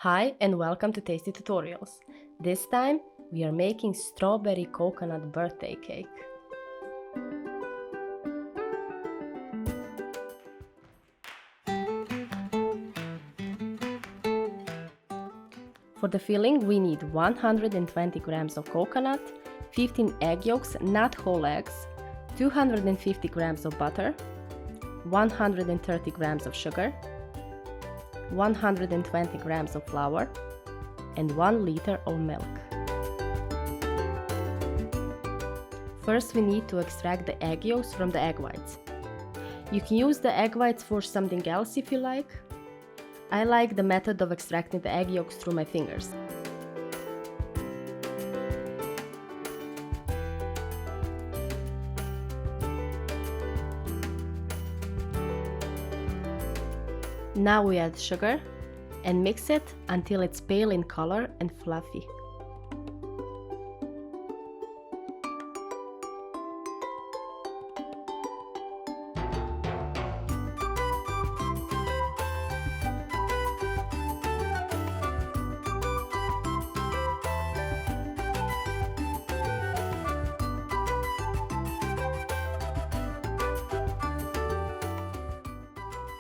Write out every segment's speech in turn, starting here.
Hi and welcome to TastyTutorials. This time we are making strawberry coconut birthday cake. For the filling we need 120 grams of coconut, 15 egg yolks, not whole eggs, 250 grams of butter, 130 grams of sugar, 120 grams of flour, and 1 liter of milk. First we need to extract the egg yolks from the egg whites. You can use the egg whites for something else if you like. I like the method of extracting the egg yolks through my fingers. Now we add sugar and mix it until it's pale in color and fluffy.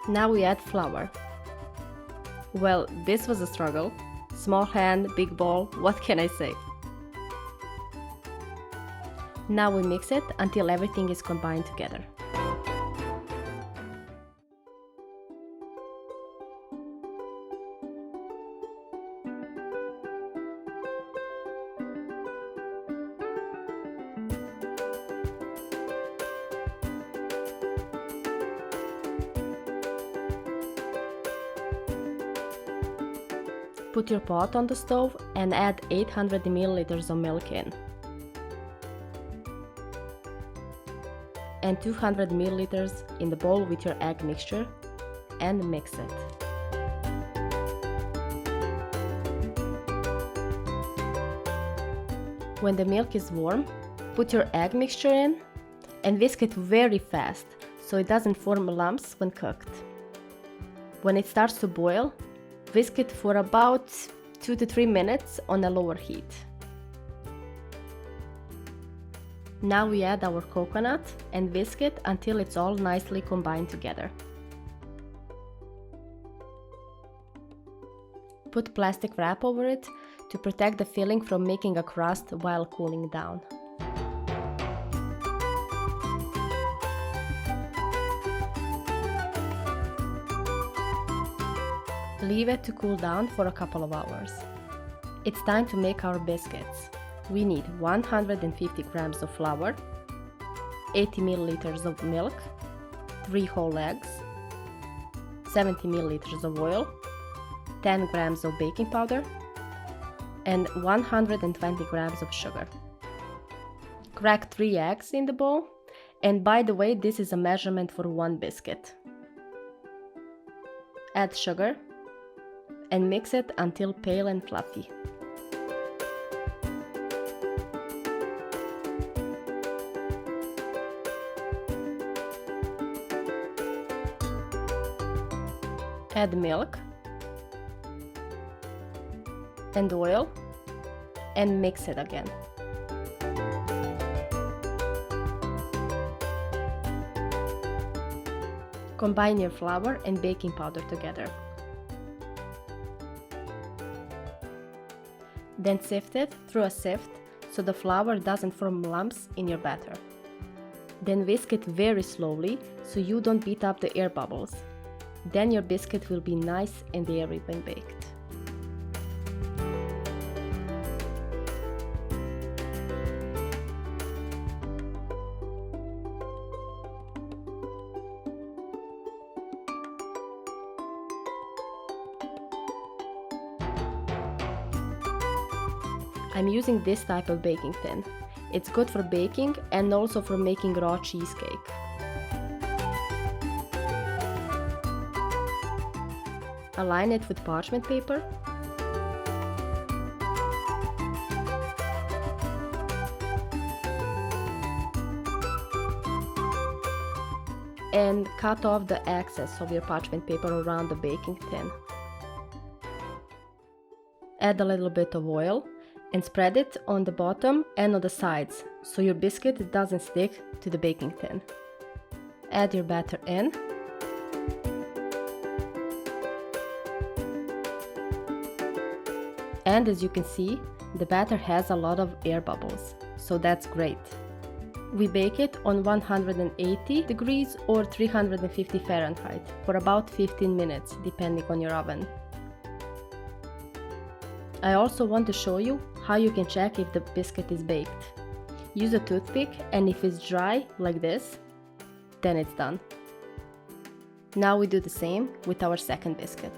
Now we add flour. Well, this was a struggle. Small hand, big bowl, what can I say? Now we mix it until everything is combined together. Put your pot on the stove and add 800 milliliters of milk in. And 200 milliliters in the bowl with your egg mixture and mix it. When the milk is warm, put your egg mixture in and whisk it very fast so it doesn't form lumps when cooked. When it starts to boil, whisk it for about 2 to 3 minutes on a lower heat. Now we add our coconut and whisk it until it's all nicely combined together. Put plastic wrap over it to protect the filling from making a crust while cooling down. Leave it to cool down for a couple of hours. It's time to make our biscuits. We need 150 grams of flour, 80 milliliters of milk, 3 whole eggs, 70 milliliters of oil, 10 grams of baking powder, and 120 grams of sugar. Crack 3 eggs in the bowl, and by the way, this is a measurement for 1 biscuit. Add sugar and mix it until pale and fluffy. Add milk and oil and mix it again. Combine your flour and baking powder together. Then sift it through a sift so the flour doesn't form lumps in your batter. Then whisk it very slowly so you don't beat up the air bubbles. Then your biscuit will be nice and airy when baked. I'm using this type of baking tin. It's good for baking and also for making raw cheesecake. Align it with parchment paper. And cut off the excess of your parchment paper around the baking tin. Add a little bit of oil and spread it on the bottom and on the sides so your biscuit doesn't stick to the baking tin. Add your batter in. And as you can see, the batter has a lot of air bubbles, so that's great. We bake it on 180 degrees or 350 Fahrenheit for about 15 minutes, depending on your oven. I also want to show you how you can check if the biscuit is baked. Use a toothpick, and if it's dry like this, then it's done. Now we do the same with our second biscuit.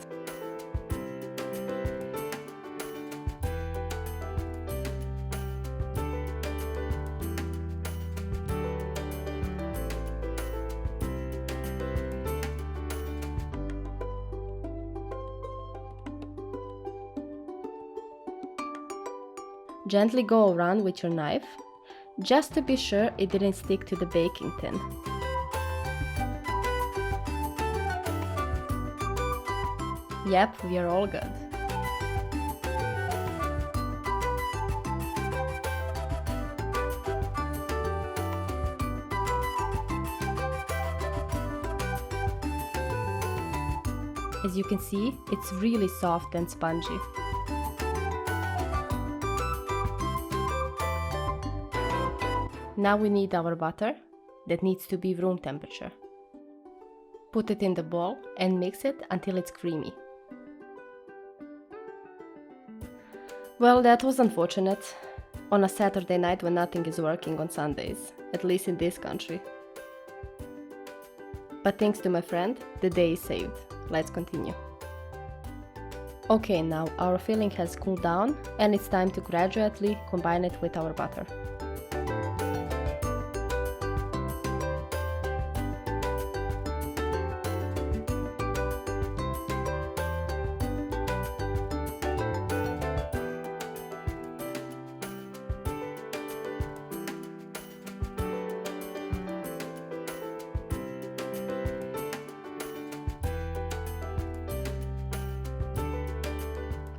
Gently go around with your knife, just to be sure it didn't stick to the baking tin. Yep, we are all good. As you can see, it's really soft and spongy. Now we need our butter that needs to be room temperature. Put it in the bowl and mix it until it's creamy. Well, that was unfortunate on a Saturday night when nothing is working on Sundays, at least in this country. But thanks to my friend, the day is saved. Let's continue. Okay, now our filling has cooled down and it's time to gradually combine it with our butter.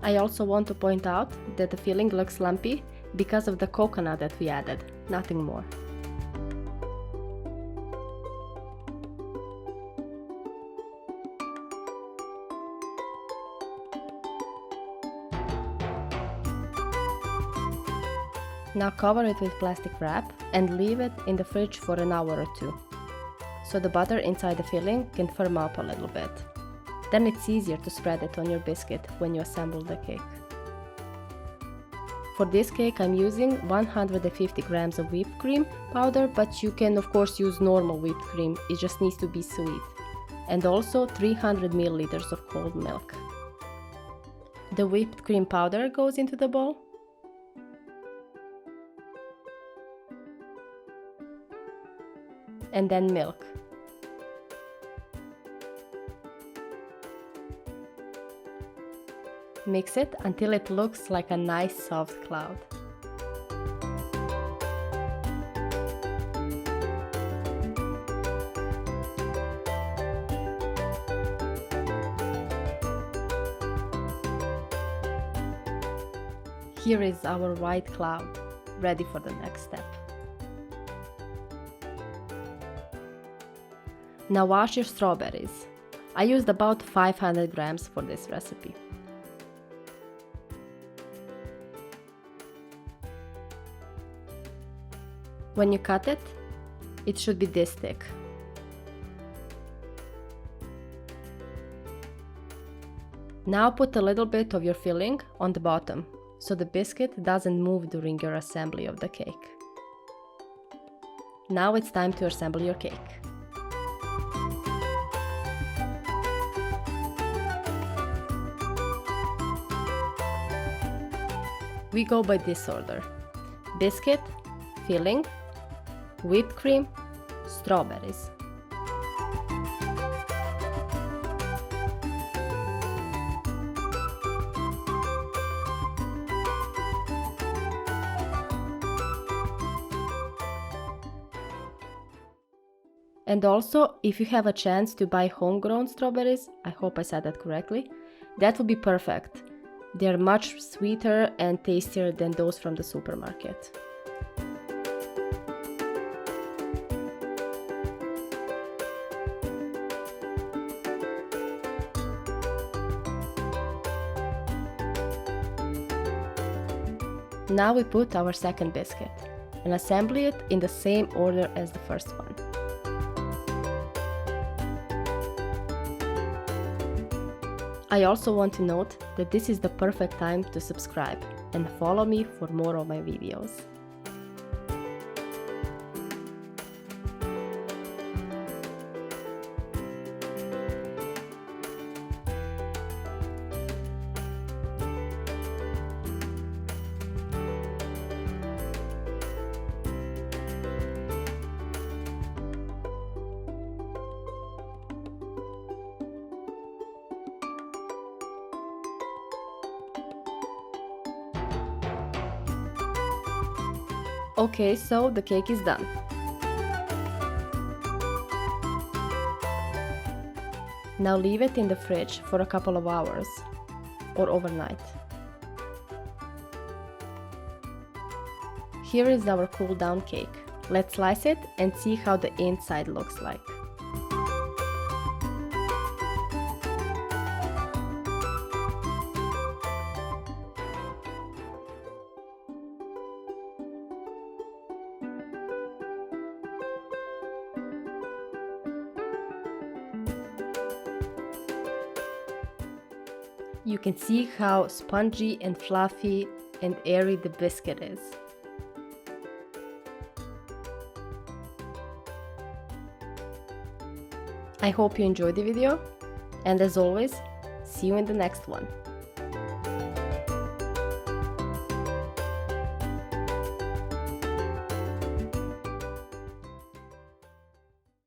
I also want to point out that the filling looks lumpy because of the coconut that we added, nothing more. Now cover it with plastic wrap and leave it in the fridge for an hour or two, so the butter inside the filling can firm up a little bit. Then it's easier to spread it on your biscuit when you assemble the cake. For this cake I'm using 150 grams of whipped cream powder, but you can of course use normal whipped cream, it just needs to be sweet. And also 300 milliliters of cold milk. The whipped cream powder goes into the bowl. And then milk. Mix it until it looks like a nice soft cloud. Here is our white cloud, ready for the next step. Now wash your strawberries. I used about 500 grams for this recipe. When you cut it, it should be this thick. Now put a little bit of your filling on the bottom, so the biscuit doesn't move during your assembly of the cake. Now it's time to assemble your cake. We go by this order: biscuit, filling, whipped cream, strawberries. And also, if you have a chance to buy homegrown strawberries, I hope I said that correctly, that would be perfect. They are much sweeter and tastier than those from the supermarket. Now we put our second biscuit and assemble it in the same order as the first one. I also want to note that this is the perfect time to subscribe and follow me for more of my videos. Okay, so the cake is done. Now leave it in the fridge for a couple of hours or overnight. Here is our cool down cake. Let's slice it and see how the inside looks like. You can see how spongy and fluffy and airy the biscuit is. I hope you enjoyed the video, and as always, see you in the next one.